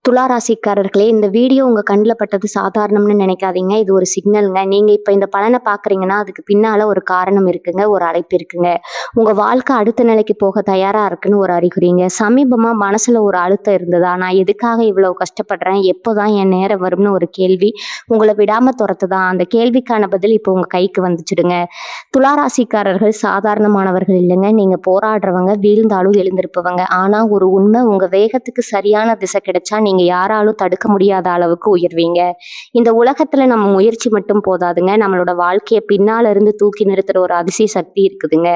துலா ராசிக்காரர்களே, இந்த வீடியோ உங்க கண்ல பட்டது சாதாரணம்னு நினைக்காதீங்க. இது ஒரு சிக்னல்ங்க. நீங்க இப்ப இந்த பலன பார்க்குறீங்கன்னா, அதுக்கு பின்னால ஒரு காரணம் இருக்குங்க. ஒரு அழைப்பு இருக்குங்க. உங்க வாழ்க்கை அடுத்த நிலைக்கு போக தயாரா இருக்குன்னு ஒரு அறிகுறிங்க. சமீபமா மனசுல ஒரு அழுத்தம் இருந்ததா? நான் எதுக்காக இவ்வளவு கஷ்டப்படுறேன்? எப்போதான் என் நேரம் வரும்னு ஒரு கேள்வி உங்கள விடாம தொரத்துதா? அந்த கேள்விக்கான பதில் இப்போ உங்க கைக்கு வந்துச்சுடுங்க. துலா ராசிக்காரர்கள் சாதாரணமானவர்கள் இல்லைங்க. நீங்க போராடுறவங்க, வீழ்ந்தாலும் எழுந்திருப்பவங்க. ஆனா ஒரு உண்மை, உங்க வேகத்துக்கு சரியான திசை கிடைச்சா நீங்க யாராலும் தடுக்க முடியாத அளவுக்கு உயர்வீங்க. இந்த உலகத்துல நம்ம முயற்சி மட்டும் போதாதுங்க. நம்மளோட வாழ்க்கைய பின்னால இருந்து தூக்கி நிறுத்துற ஒரு அதிசய சக்தி இருக்குதுங்க.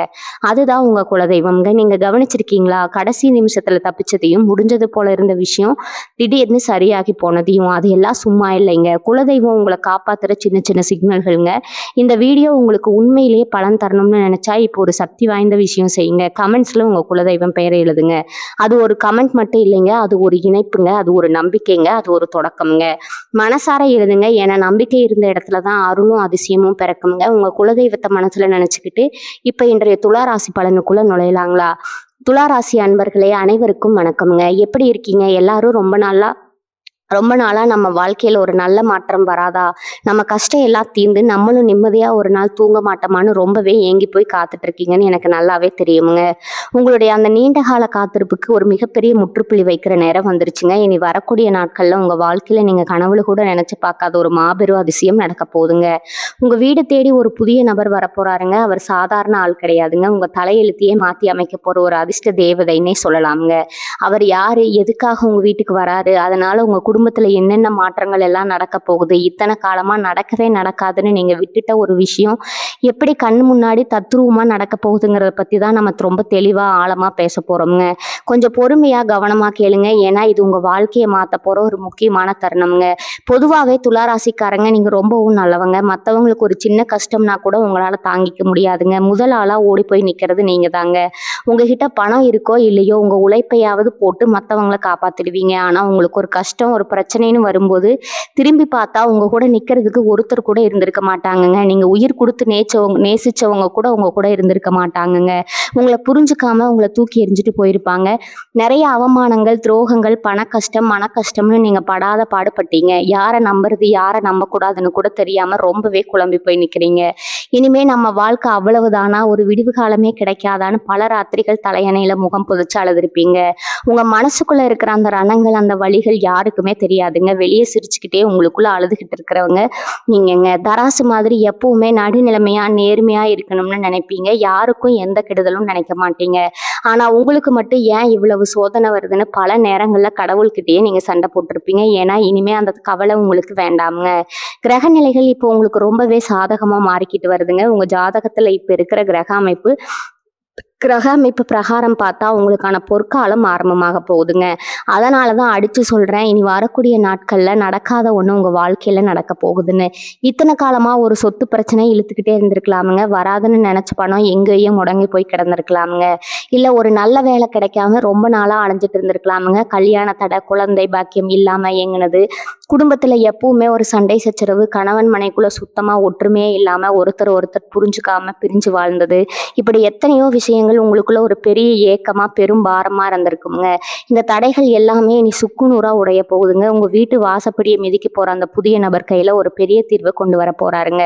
அதுதான் உங்க குலதெய்வம்ங்க. நீங்க கவனிச்சிருக்கீங்களா? கடைசி நிமிஷத்துல தப்பிச்சதையும், முடிஞ்சது போல இருந்த விஷயம் திடீர்னு சரியாகி போனதையும். அது எல்லாம் சும்மா இல்லைங்க. குலதெய்வம் உங்களை காப்பாத்துற சின்ன சின்ன சிக்னல்கள்ங்க. இந்த வீடியோ உங்களுக்கு உண்மையிலேயே பலன் தரணும்னு நினைச்சா இப்போ ஒரு சக்தி வாய்ந்த விஷயம் செய்யுங்க. கமெண்ட்ஸ்ல உங்க குலதெய்வம் பெயரை எழுதுங்க. அது ஒரு கமெண்ட் மட்டும் இல்லைங்க. அது ஒரு இணைப்புங்க. அது ஒரு நம்பிக்கைங்க. அது ஒரு தொடக்கம்ங்க. மனசார எழுதுங்க. ஏன்னா நம்பிக்கை இருந்த இடத்துல தான் அருளும் அதிசயமும் பிறக்குங்க. உங்க குலதெய்வத்தை மனசுல நினைச்சுக்கிட்டு இப்ப இன்றைய துலா ராசி பலனுக்குள்ள நுழையலாங்களா? துலா ராசி அன்பர்களே, அனைவருக்கும் வணக்கம்ங்க. எப்படி இருக்கீங்க? எல்லாரும் ரொம்ப நாளா நம்ம வாழ்க்கையில ஒரு நல்ல மாற்றம் வராதா? நம்ம கஷ்டம் எல்லாம் தீர்ந்து நம்மளும் நிம்மதியா ஒரு நாள் தூங்க மாட்டோமான்னு ரொம்பவே ஏங்கி போய் காத்துட்டு இருக்கீங்கன்னு எனக்கு நல்லாவே தெரியுமுங்க. உங்களுடைய அந்த நீண்ட கால காத்திருப்புக்கு ஒரு மிகப்பெரிய முற்றுப்புள்ளி வைக்கிற நேரம் வந்துருச்சுங்க. இனி வரக்கூடிய நாட்கள்ல உங்க வாழ்க்கையில நீங்க கனவுல கூட நினைச்சு பார்க்காத ஒரு மாபெரும் அதிசயம் நடக்க போகுதுங்க. உங்க வீடு தேடி ஒரு புதிய நபர் வரப்போறாருங்க. அவர் சாதாரண ஆள் கிடையாதுங்க. உங்க தலையெழுத்தையே மாத்தி அமைக்க போற ஒரு அதிர்ஷ்ட தேவதைன்னே சொல்லலாமுங்க. அவர் யாரு? எதுக்காக உங்க வீட்டுக்கு வராரு? அதனால உங்க குடும்பத்துல என்னென்ன மாற்றங்கள் எல்லாம் நடக்க போகுது? இத்தனை காலமா நடக்கவே நடக்காதுன்னு நீங்க விட்டுட்ட ஒரு விஷயம் எப்படி கண்ணு முன்னாடி தத்ரூபமா நடக்க போகுதுங்கிறத பத்தி தான் நம்ம ரொம்ப தெளிவா ஆழமா பேச போறோம்ங்க. கொஞ்சம் பொறுமையா கவனமா கேளுங்க. ஏன்னா இது உங்க வாழ்க்கையை மாத்த போற ஒரு முக்கியமான தருணம்ங்க. பொதுவாவே துளாராசிக்காரங்க நீங்க ரொம்பவும் நல்லவங்க. மத்தவங்களுக்கு ஒரு சின்ன கஷ்டம்னா கூட உங்களால தாங்கிக்க முடியாதுங்க. முதல் ஆளா ஓடி போய் நிக்கிறது நீங்க தாங்க. உங்ககிட்ட பணம் இருக்கோ இல்லையோ, உங்க உழைப்பையாவது போட்டு மத்தவங்களை காப்பாத்திடுவீங்க. ஆனா உங்களுக்கு ஒரு கஷ்டம், ஒரு பிரச்சனைன்னு வரும்போது திரும்பி பார்த்தா உங்க கூட நிக்கிறதுக்கு ஒருத்தர் கூட இருந்திருக்க மாட்டாங்கங்க. நீங்க உயிர் கொடுத்து நேசிச்சவங்க கூட உங்க கூட இருந்திருக்க மாட்டாங்கங்க. உங்களை புரிஞ்சுக்காம உங்களை தூக்கி எறிஞ்சிட்டு போயிருப்பாங்க. நிறைய அவமானங்கள், துரோகங்கள், பண கஷ்டம், மன கஷ்டம்னு நீங்க படாத பாடுபட்டீங்க. யாரை நம்புறது, யாரை நம்பக்கூடாதுன்னு கூட தெரியாம ரொம்பவே குழம்பி போய் நிக்கிறீங்க. இனிமே நம்ம வாழ்க்கை அவ்வளவுதானா, ஒரு விடிவு காலமே கிடைக்காதான்னு பல ராத்திரிகள் தலையணையில முகம் புதைச்சு அழுதுருப்பீங்க. உங்க மனசுக்குள்ள இருக்கிற அந்த ரணங்கள், அந்த வலிகள் யாருக்குமே தெரியாதுங்க. வெளியே சிரிச்சுக்கிட்டே உங்களுக்குள்ள அழுதுகிட்டு இருக்கிறவங்க நீங்கங்க. தராசு மாதிரி எப்பவுமே நடுநிலைமையா நேர்மையா இருக்கணும்னு நினைப்பீங்க. யாருக்கும் எந்த கெடுதலும் நினைக்க மாட்டீங்க. ஆனா உங்களுக்கு மட்டும் ஏன் இவ்வளவு சோதனை வருதுன்னு பல நேரங்கள்ல கடவுள்கிட்டயே நீங்க சண்டை போட்டிருப்பீங்க. ஏன்னா இனிமே அந்த கவலை உங்களுக்கு வேண்டாமுங்க. கிரக நிலைகள் இப்போ உங்களுக்கு ரொம்பவே சாதகமா மாறிக்கிட்டு வருதுங்க. உங்க ஜாதகத்துல இப்ப இருக்கிற கிரக அமைப்பு பிரகாரம் பார்த்தா உங்களுக்கான பொற்காலம் ஆரம்பமாக போகுதுங்க. அதனால தான் அடிச்சு சொல்றேன், இனி வரக்கூடிய நாட்கள்ல நடக்காத ஒண்ணு உங்க வாழ்க்கையில நடக்க போகுதுன்னு. இத்தனை காலமா ஒரு சொத்து பிரச்சனை இழுத்துக்கிட்டே இருந்திருக்கலாமுங்க. வராதுன்னு நினைச்ச பணம் எங்கேயும் முடங்கி போய் கிடந்திருக்கலாமுங்க. இல்ல ஒரு நல்ல வேலை கிடைக்காம ரொம்ப நாளா அலைஞ்சிட்டு இருந்திருக்கலாமுங்க. கல்யாண தடை, குழந்தை பாக்கியம் இல்லாம ஏங்குனது, குடும்பத்துல எப்பவுமே ஒரு சண்டை சச்சரவு, கணவன் மனைக்குள்ள சுத்தமா ஒற்றுமையே இல்லாம ஒருத்தர் புரிஞ்சுக்காம பிரிஞ்சு வாழ்ந்தது, இப்படி எத்தனையோ விஷயங்கள் உங்களுக்குள்ள ஒரு பெரிய ஏக்கமா பெரும் பாரமா இருந்திருக்குங்க. இந்த தடைகள் எல்லாமே இனி சுக்குநூறா உடைய போகுதுங்க. உங்க வீட்டு வாசப்படியை மிதிக்க போற அந்த புதிய நபர் கையில ஒரு பெரிய தீர்வை கொண்டு வர போறாருங்க.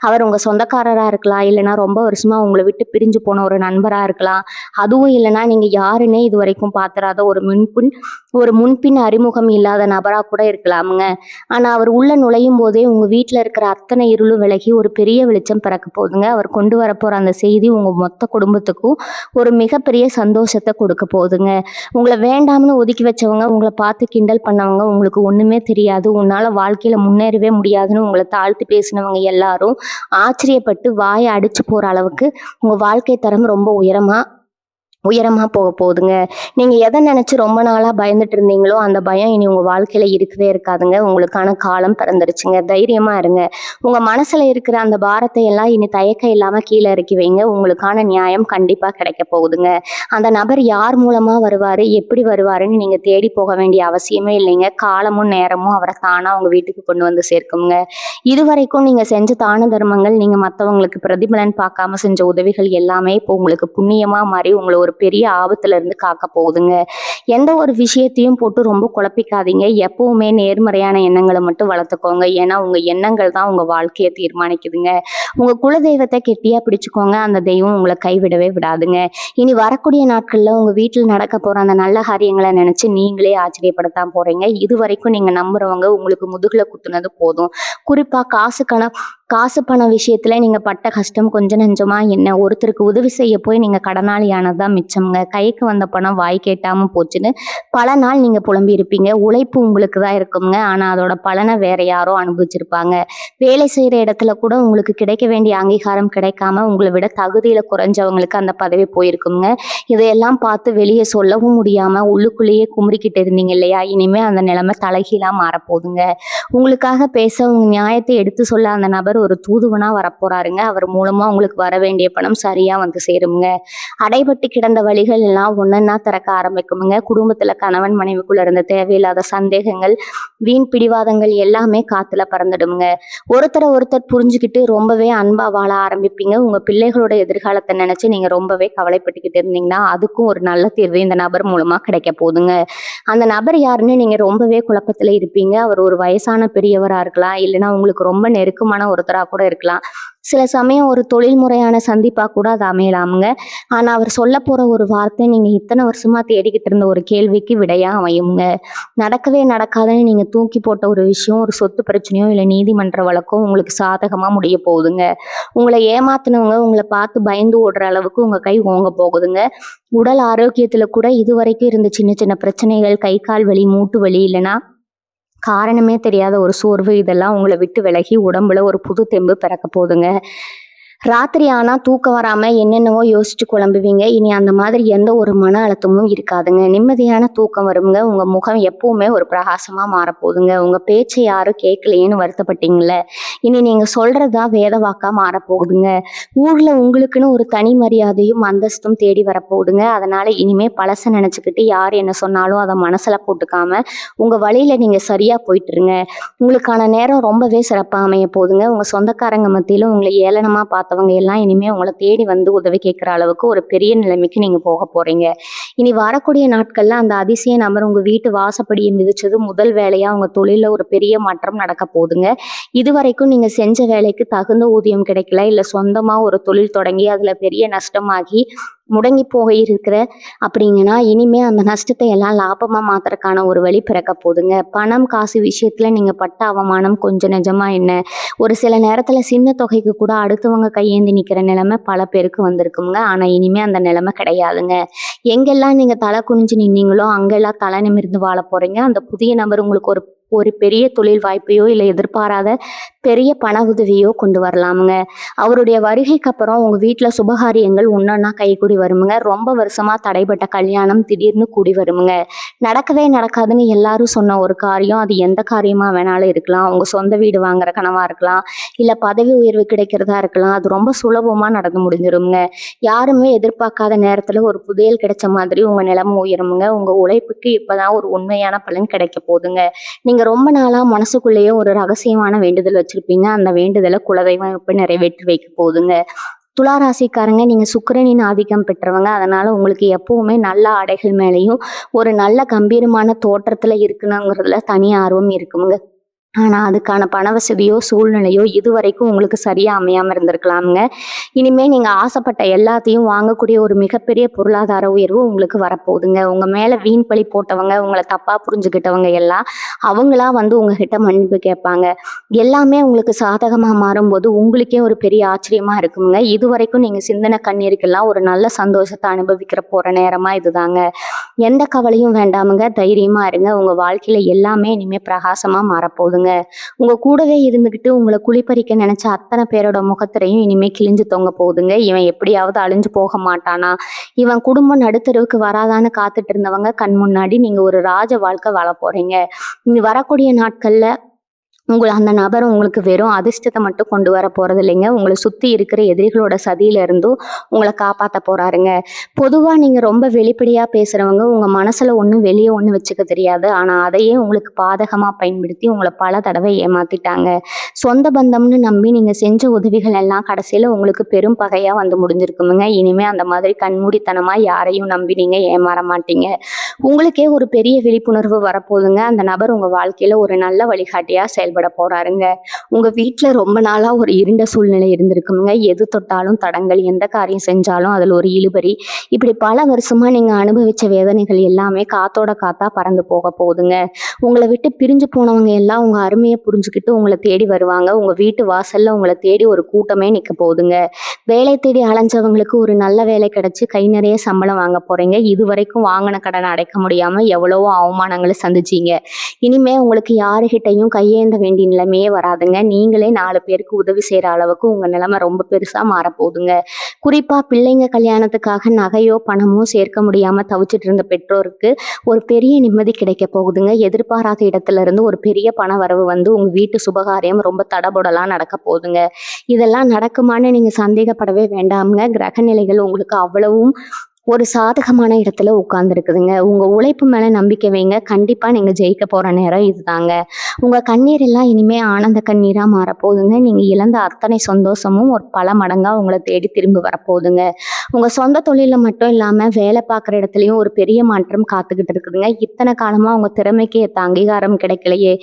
அவர் உங்க சொந்தக்காரரா இருக்கலாம், இல்லைன்னா ரொம்ப வருஷமா உங்களை விட்டு பிரிஞ்சு போன ஒரு நண்பரா இருக்கலாம். அதுவும் இல்லைன்னா நீங்க யாருன்னே இது வரைக்கும் பாத்திராத ஒரு முன்பின் அறிமுகம் இல்லாத நபரா கூட இருக்கலாமுங்க. ஆனா அவர் உள்ள நுழையும் போதே உங்க வீட்டுல இருக்கிற அத்தனை இருளும் விலகி ஒரு பெரிய வெளிச்சம் பிறக்க போகுதுங்க. அவர் கொண்டு வர போற அந்த செய்தி உங்க மொத்த குடும்பத்துக்கும் ஒரு மிகப்பெரிய சந்தோஷத்தை கொடுக்க போகுதுங்க. உங்களை வேண்டாம்னு ஒதுக்கி வச்சவங்க, உங்களை பார்த்து கிண்டல் பண்ணவங்க, உங்களுக்கு ஒண்ணுமே தெரியாது, உன்னால வாழ்க்கையில முன்னேறவே முடியாதுன்னு உங்களை தாழ்த்தி பேசினவங்க எல்லாரும் ஆச்சரியப்பட்டு வாயை அடிச்சு போற அளவுக்கு உங்க வாழ்க்கை தரம் ரொம்ப உயரமா போக போகுதுங்க. நீங்க எதை நினைச்சு ரொம்ப நாளா பயந்துட்டு இருந்தீங்களோ அந்த பயம் இனி உங்க வாழ்க்கையில இருக்கவே இருக்காதுங்க. உங்களுக்கான காலம் பிறந்துருச்சுங்க. தைரியமா இருங்க. உங்க மனசுல இருக்கிற அந்த பாரத்தை எல்லாம் இனி தயக்கம் இல்லாம கீழே இறக்கி வைங்க. உங்களுக்கான நியாயம் கண்டிப்பா கிடைக்க போகுதுங்க. அந்த நபர் யார் மூலமா வருவாரு, எப்படி வருவாருன்னு நீங்க தேடி போக வேண்டிய அவசியமே இல்லைங்க. காலமும் நேரமும் அவரை தானா உங்க வீட்டுக்கு கொண்டு வந்து சேர்க்குங்க. இதுவரைக்கும் நீங்க செஞ்ச தான தர்மங்கள், நீங்க மற்றவங்களுக்கு பிரதிபலன் பார்க்காம செஞ்ச உதவிகள் எல்லாமே இப்போ உங்களுக்கு புண்ணியமா மாறி உங்களை ஒரு ஒரு பெரிய ஆபத்துல இருந்து காக்க போகுதுங்க. எந்த ஒரு விஷயத்தையும் போட்டு ரொம்ப குழப்பிக்காதீங்க. எப்பவுமே நேர்மறையான எண்ணங்கள மட்டும் வளர்த்துக்கோங்க. ஏன்னா, உங்க எண்ணங்கள் தான் உங்க வாழ்க்கைய தீர்மானிக்குதுங்க. உங்க குலதெய்வத்த கெட்டியா பிடிச்சுக்கோங்க. அந்த தெய்வம் உங்கள கைவிடவே விடாதுங்க. இனி வரக்கூடிய நாட்கள்ல உங்க வீட்ல நடக்க போற அந்த நல்ல காரியங்கள நினைச்சு நீங்களே ஆச்சரியப்படத்தான் போறீங்க. இதுவரைக்கும் நீங்க நம்புறவங்க உங்களுக்கு முதுகுல குத்துனது போதும். குறிப்பா காசு பணம் விஷயத்துல நீங்க பட்ட கஷ்டம் கொஞ்சம் நெஞ்சமா என்ன? ஒருத்தருக்கு உதவி செய்ய போய் நீங்க கடனாளி ஆனது தான் மிச்சம்ங்க. கைக்கு வந்த பணம் வாய்க்கு எட்டாம போச்சுன்னு பல நாள் நீங்க புலம்பியிருப்பீங்க. உழைப்பு உங்களுக்கு தான் இருக்கும்ங்க. ஆனா அதோட பலன வேற யாரோ அனுபவிச்சிருப்பாங்க. வேலை செய்ற இடத்துல கூட உங்களுக்கு கிடைக்க வேண்டிய அங்கீகாரம் கிடைக்காம உங்கள விட தகுதியில குறைஞ்சவங்களுக்கு அந்த பதவி போயிருக்கும்ங்க. இதையெல்லாம் பார்த்து வெளிய சொல்லவும் முடியாம உள்ளுக்குள்ளேயே குமுறிக்கிட்டு இருந்தீங்க இல்லையா? இனிமே அந்த நிலைமை தலைகீழா மாறப்போகுதுங்க. உங்களுக்காக பேச, உங்க நியாயத்தை எடுத்து சொல்ல அந்த நபர் ஒரு தூதுவனா வரப்போறாருங்க. அவர் மூலமா உங்களுக்கு வர வேண்டிய பணம் சரியா வந்து சேரும்ங்க. அடைபட்டு கிடந்த வழிகள் எல்லாம் ஒன்னொன்னா திறக்க ஆரம்பிக்குமுங்க. குடும்பத்துல கணவன் மனைவிக்குள்ள இருந்த தேவையில்லாத சந்தேகங்கள், வீண் பிடிவாதங்கள் எல்லாமே காத்துல பறந்துடுமுங்க. ஒருத்தரை ஒருத்தர் புரிஞ்சுக்கிட்டு ரொம்பவே அன்பா வாழ ஆரம்பிப்பீங்க. உங்க பிள்ளைகளோட எதிர்காலத்தை நினைச்சு நீங்க ரொம்பவே கவலைப்பட்டுக்கிட்டு இருந்தீங்கன்னா அதுக்கும் ஒரு நல்ல தீர்வு இந்த நபர் மூலமா கிடைக்க போகுதுங்க. அந்த நபர் யாருன்னு நீங்க ரொம்பவே குழப்பத்துல இருப்பீங்க. அவர் ஒரு வயசான பெரியவரா இருக்கலாம், இல்லைன்னா உங்களுக்கு ரொம்ப நெருக்கமான ஒருத்தரா கூட இருக்கலாம். சில சமயம் ஒரு தொழில் முறையான சந்திப்பா கூட அது அமையலாமுங்க. ஆனா அவர் சொல்ல போற ஒரு வார்த்தை நீங்க இத்தனை வருஷமா தேடிக்கிட்டு இருந்த ஒரு கேள்விக்கு விடையா அமையுங்க. நடக்கவே நடக்காதுன்னு நீங்க தூக்கி போட்ட ஒரு விஷயம், ஒரு சொத்து பிரச்சனையோ இல்ல நீதிமன்ற வழக்கோ உங்களுக்கு சாதகமா முடிய போகுதுங்க. உங்களை ஏமாத்துனவங்க உங்களை பார்த்து பயந்து ஓடுற அளவுக்கு உங்க கை ஓங்க போகுதுங்க. உடல் ஆரோக்கியத்துல கூட இதுவரைக்கும் இருந்த சின்ன சின்ன பிரச்சனைகள், கை கால் வலி, மூட்டு வலி, இல்லைன்னா காரணமே தெரியாத ஒரு சோர்வு, இதெல்லாம் உங்களை விட்டு விலகி உடம்புல ஒரு புது தெம்பு பிறக்க போகுதுங்க. ராத்திரி ஆனா தூக்கம் வராம என்னென்னவோ யோசிச்சு குழம்புவீங்க. இனி அந்த மாதிரி எந்த ஒரு மன அழுத்தமும் இருக்காதுங்க. நிம்மதியான தூக்கம் வருங்க. உங்க முகம் எப்பவுமே ஒரு பிரகாசமா மாறப்போகுதுங்க. உங்க பேச்சை யாரும் கேட்கலையேன்னு வருத்தப்பட்டீங்கல்ல, இனி நீங்க சொல்றதுதான் வேத வாக்கா மாறப்போகுதுங்க. ஊர்ல உங்களுக்குன்னு ஒரு தனி மரியாதையும் அந்தஸ்தும் தேடி வரப்போகுதுங்க. அதனால இனிமே பழச நினைச்சுக்கிட்டு யார் என்ன சொன்னாலும் அதை மனசுல போட்டுக்காம உங்க வழியில நீங்க சரியா போயிட்டுருங்க. உங்களுக்கான நேரம் ரொம்பவே சிறப்பா அமைய போகுதுங்க. உங்க சொந்தக்காரங்க மத்தியில உங்களை ஏளனமா பார்த்தவங்க எல்லாம் இனிமே உங்களை தேடி வந்து உதவி கேட்குற அளவுக்கு ஒரு பெரிய நிலைமைக்கு நீங்க போக போறீங்க. இனி வரக்கூடிய நாட்கள்ல அந்த அதிசய நபர் உங்க வீட்டு வாசப்படியை மிதிச்சது முதல் வேலையா உங்க தொழில ஒரு பெரிய மாற்றம் நடக்க போகுதுங்க. இதுவரைக்கும் நீங்க செஞ்ச வேலைக்கு தகுந்த ஊதியம் கிடைக்கல, இல்ல சொந்தமா ஒரு தொழில் தொடங்கி அதுல பெரிய நஷ்டமாகி முடங்கி போக இருக்கிற அப்படிங்கன்னா இனிமே அந்த நஷ்டத்தை எல்லாம் லாபமா மாத்துறதுக்கான ஒரு வழி பிறக்க போகுதுங்க. பணம் காசு விஷயத்துல நீங்க பட்ட அவமானம் கொஞ்சம் நிஜமா என்ன, ஒரு சில நேரத்துல சின்ன தொகைக்கு கூட அடுத்தவங்க கையேந்தி நிக்கிற நிலைமை பல பேருக்கு வந்திருக்குங்க. ஆனா இனிமே அந்த நிலைமை கிடையாதுங்க. எங்கெல்லாம் நீங்க தலை குனிஞ்சு நின்னீங்களோ அங்கெல்லாம் தலை நிமிர்ந்து வாழ போறீங்க. அந்த புதிய நபர் உங்களுக்கு ஒரு ஒரு பெரிய தொழில் வாய்ப்பையோ இல்லை எதிர்பாராத பெரிய பண உதவியோ கொண்டு வரலாமுங்க. அவருடைய வருகைக்கு அப்புறம் உங்க வீட்டுல சுபகாரியங்கள் ஒன்னொன்னா கைகூடி வருமுங்க. ரொம்ப வருஷமா தடைப்பட்ட கல்யாணம் திடீர்னு கூடி வருமுங்க. நடக்கவே நடக்காதுன்னு எல்லாரும் சொன்ன ஒரு காரியம், அது எந்த காரியமா வேணாலும் இருக்கலாம். உங்க சொந்த வீடு வாங்குற கனவா இருக்கலாம், இல்ல பதவி உயர்வு கிடைக்கிறதா இருக்கலாம். அது ரொம்ப சுலபமா நடந்து முடிஞ்சிருமுங்க. யாருமே எதிர்பார்க்காத நேரத்துல ஒரு புதையல் கிடைச்ச மாதிரி உங்க நிலைமை உயருமுங்க. உங்க உழைப்புக்கு இப்பதான் ஒரு உண்மையான பலன் கிடைக்க போகுதுங்க. நீங்க ரொம்ப நாளா மனசுக்குள்ளேயே ஒரு ரகசியமான வேண்டுதல் வச்சிருப்பீங்க. அந்த வேண்டுதலை குலதெய்வம் இப்ப நிறைவேற்றி வைக்க போகுதுங்க. துலா ராசிக்காரங்க, நீங்க சுக்கிரனின் ஆதிக்கம் பெற்றவங்க. அதனால உங்களுக்கு எப்பவுமே நல்ல ஆடைகள் மேலேயும் ஒரு நல்ல கம்பீரமான தோற்றத்துல இருக்கணுங்கிறதுல தனி ஆர்வம் இருக்குங்க. ஆனா அதுக்கான பண வசதியோ சூழ்நிலையோ இதுவரைக்கும் உங்களுக்கு சரியா அமையாம இருந்திருக்கலாமுங்க. இனிமே நீங்க ஆசைப்பட்ட எல்லாத்தையும் வாங்கக்கூடிய ஒரு மிகப்பெரிய பொருளாதார உயர்வு உங்களுக்கு வரப்போகுதுங்க. உங்க மேல வீண் பழி போட்டவங்க, உங்களை தப்பா புரிஞ்சுக்கிட்டவங்க எல்லாம் அவங்களா வந்து உங்ககிட்ட மன்னிப்பு கேட்பாங்க. எல்லாமே உங்களுக்கு சாதகமா மாறும்போது உங்களுக்கே ஒரு பெரிய ஆச்சரியமா இருக்குங்க. இதுவரைக்கும் நீங்க சிந்தனை கண்ணீருக்கெல்லாம் ஒரு நல்ல சந்தோஷத்தை அனுபவிக்கிற போற நேரமா இதுதாங்க. எந்த கவலையும் வேண்டாமுங்க. தைரியமா இருங்க. உங்க வாழ்க்கையில எல்லாமே இனிமே பிரகாசமா மாறப்போகுதுங்க. உங்க கூடவே இருந்துகிட்டு உங்களை குளிப்பறிக்க நினைச்ச அத்தனை பேரோட முகத்திரையும் இனிமே கிழிஞ்சு தொங்க போகுதுங்க. இவன் எப்படியாவது அழிஞ்சு போக மாட்டானா, இவன் குடும்பம் நடுத்தருவுக்கு வராதான்னு காத்துட்டு இருந்தவங்க கண் முன்னாடி நீங்க ஒரு ராஜ வாழ்க்கை வாழ போறீங்க. இனி வரக்கூடிய நாட்கள்ல அந்த நபர் உங்களுக்கு வெறும் அதிர்ஷ்டத்த மட்டும் கொண்டு வர போறது இல்லைங்க. உங்கள சுத்தி இருக்கிற எதிரிகளோட சதியில இருந்தும் உங்கள காப்பாத்த போறாருங்க. பொதுவா நீங்க ரொம்ப வெளிப்படையா பேசுறவங்க, உங்க மனசுல ஒண்ணு, வெளிய ஒண்ணு வச்சுக்க தெரியாது. ஆனா, அதையே உங்களுக்கு பாதகமா பயன்படுத்தி உங்கள பல தடவை ஏமாத்திட்டாங்க. சொந்த பந்தம்னு நம்பி நீங்க செஞ்ச உதவிகள் எல்லாம் கடைசியில உங்களுக்கு பெரும் பகையா வந்து முடிஞ்சிருக்குமுங்க. இனிமே அந்த மாதிரி கண்மூடித்தனமா யாரையும் நம்பி நீங்க ஏமாற மாட்டீங்க. உங்களுக்கே ஒரு பெரிய விழிப்புணர்வு வரப்போகுதுங்க. அந்த நபர் உங்க வாழ்க்கையில ஒரு நல்ல வழிகாட்டியா செயல்பட போறாருங்க. உங்க வீட்ல ரொம்ப நாளா ஒரு இருண்ட சூழ்நிலை இருந்திருக்குங்க. எது தொட்டாலும் தடங்கல், எந்த காரியம் செஞ்சாலும் அதுல ஒரு இழுபறி. இப்படி பல வருஷமா நீங்க அனுபவிச்ச வேதனைகள் எல்லாமே காத்தோட காத்தா பறந்து போக போகுதுங்க. உங்கள விட்டு பிரிஞ்சு போனவங்க எல்லாம் உங்க அருமைய புரிஞ்சுக்கிட்டு உங்கள தேடி வருவாங்க. உங்க வீட்டு வாசல்ல உங்கள தேடி ஒரு கூட்டமே நிக்க போகுதுங்க. வேலை தேடி அலைஞ்சவங்களுக்கு ஒரு நல்ல வேலை கிடைச்சு கை நிறைய சம்பளம் வாங்க போறீங்க. இதுவரைக்கும் வாங்கின கடனை அடைக்க முடியாம எவ்வளவோ அவமானங்களை சந்திச்சீங்க. இனிமே உங்களுக்கு யாருகிட்டையும் கையேந்த வேண்டிய நிலைமையே வராதுங்க. நீங்களே 4 பேருக்கு உதவி செய்யற அளவுக்கு உங்க நிலைமை ரொம்ப பெருசா மாறப்போகுதுங்க. குறிப்பா பிள்ளைங்க கல்யாணத்துக்காக நகையோ பணமோ சேர்க்க முடியாம தவிச்சிட்டு இருந்த பெற்றோருக்கு ஒரு பெரிய நிம்மதி கிடைக்க போகுதுங்க. எதிர்பாராத இடத்துல இருந்து ஒரு பெரிய பண வரவு வந்து உங்க வீட்டு சுபகாரியம் ரொம்ப தடபுடலா நடக்க போகுதுங்க. இதெல்லாம் நடக்குமான்னு நீங்க சந்தேகப்படவே வேண்டாமுங்க. கிரக நிலைகள் உங்களுக்கு அவ்வளவும் ஒரு சாதகமான இடத்துல உட்கார்ந்துருக்குதுங்க. உங்க உழைப்பு மேல நம்பிக்கை வைங்க. கண்டிப்பா நீங்க ஜெயிக்க போற நேரம் இதுதாங்க. உங்க கண்ணீர் எல்லாம் இனிமே ஆனந்த கண்ணீரா மாறப்போகுதுங்க. நீங்க இழந்த அத்தனை சந்தோஷமும் ஒரு பல மடங்கா உங்களை தேடி திரும்பி வரப்போகுதுங்க. உங்க சொந்த தொழில மட்டும் இல்லாம வேலை பார்க்குற இடத்துலயும் ஒரு பெரிய மாற்றம் காத்துக்கிட்டு இருக்குதுங்க. இத்தனை காலமா உங்க திறமைக்கு ஏத்த அங்கீகாரம் கிடைக்கலையே,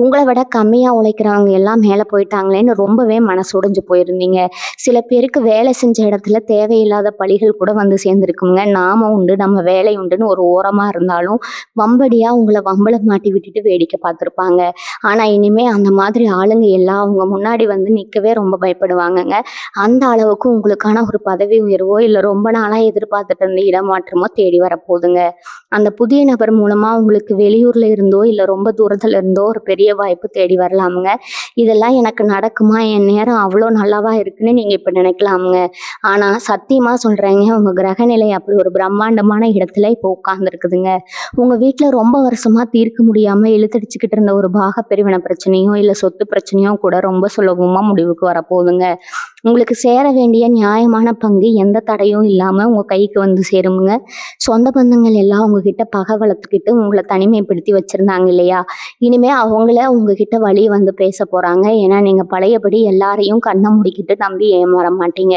உங்களை விட கம்மியா உழைக்கிறவங்க எல்லாம் மேல போயிட்டாங்களேன்னு ரொம்பவே மனசு உடைஞ்சு போயிருந்தீங்க. சில பேருக்கு வேலை செஞ்ச இடத்துல தேவையில்லாத பழிகள் கூட வந்து சேர்ந்துருக்குங்க. நாம உண்டு, நம்ம வேலை உண்டுன்னு ஒரு ஓரமா இருந்தாலும் வம்படியா உங்களை வம்பள மாட்டி விட்டுட்டு வேடிக்கை பார்த்துருப்பாங்க. ஆனா இனிமே அந்த மாதிரி ஆளுங்க எல்லாம் அவங்க முன்னாடி வந்து நிக்கவே ரொம்ப பயப்படுவாங்கங்க. அந்த அளவுக்கு உங்களுக்கான ஒரு பதவி உயர்வோ இல்ல ரொம்ப நாளா எதிர்பார்த்துட்டு இருந்த இடமாற்றமோ தேடி வரப்போகுதுங்க. அந்த புதிய நபர் மூலமா உங்களுக்கு வெளியூர்ல இருந்தோ இல்ல ரொம்ப தூரத்துல இருந்தோ ஒரு பெரிய வாய்ப்பு தேடி வரலாமுங்க. இதெல்லாம் எனக்கு நடக்குமா, என் நேரம் அவ்வளோ நல்லாவா இருக்குன்னு நீங்க இப்ப நினைக்கலாமுங்க. ஆனா சத்தியமா சொல்றேங்க, உங்க கிரக நிலை அப்படி ஒரு பிரம்மாண்டமான இடத்துல இப்போ உட்கார்ந்துருக்குதுங்க. உங்க வீட்டுல ரொம்ப வருஷமா தீர்க்க முடியாம இழுத்தடிச்சுக்கிட்டு இருந்த ஒரு பாக பிரிவினை பிரச்சனையோ இல்ல சொத்து பிரச்சனையோ கூட ரொம்ப சுலபமா முடிவுக்கு வரப்போகுதுங்க. உங்களுக்கு சேர வேண்டிய நியாயமான பங்கு எந்த தடையும் இல்லாம உங்க கைக்கு வந்து சேருமுங்க. சொந்த பந்தங்கள் எல்லாம் உங்ககிட்ட பகை வளர்த்துக்கிட்டு உங்களை தனிமைப்படுத்தி வச்சிருந்தாங்க இல்லையா, இனிமே அவங்கள உங்ககிட்ட வழி வந்து பேச போறாங்க. ஏன்னா நீங்க பழையபடி எல்லாரையும் கண்ணை முடிக்கிட்டு நம்பி ஏமாற மாட்டீங்க.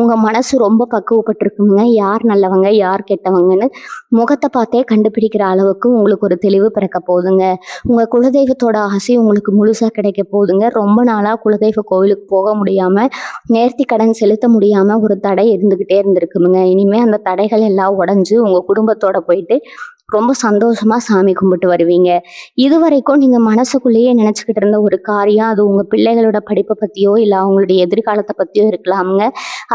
உங்க மனசு ரொம்ப பக்குவப்பட்டிருக்குங்க. யார் நல்லவங்க யார் கெட்டவங்கன்னு முகத்தை பார்த்தே கண்டுபிடிக்கிற அளவுக்கு உங்களுக்கு ஒரு தெளிவு பிறக்க போகுதுங்க. உங்க குலதெய்வத்தோட ஆசை உங்களுக்கு முழுசா கிடைக்க போகுதுங்க. ரொம்ப நாளா குலதெய்வ கோவிலுக்கு போக முடியாம, நேர்த்தி கடன் செலுத்த முடியாம ஒரு தடை இருந்துகிட்டே இருந்திருக்குங்க. இனிமே அந்த தடைகள் எல்லாம் உடைஞ்சு உங்க குடும்பத்தோட போயிட்டு ரொம்ப சந்தோஷமா சாமி கும்பிட்டு வருவீங்க. இதுவரைக்கும் நீங்க மனசுக்குள்ளேயே நினைச்சுக்கிட்டு இருந்த ஒரு காரியம், அது உங்க பிள்ளைகளோட படிப்பை பத்தியோ இல்ல அவங்களுடைய எதிர்காலத்தை பத்தியோ இருக்கலாமுங்க.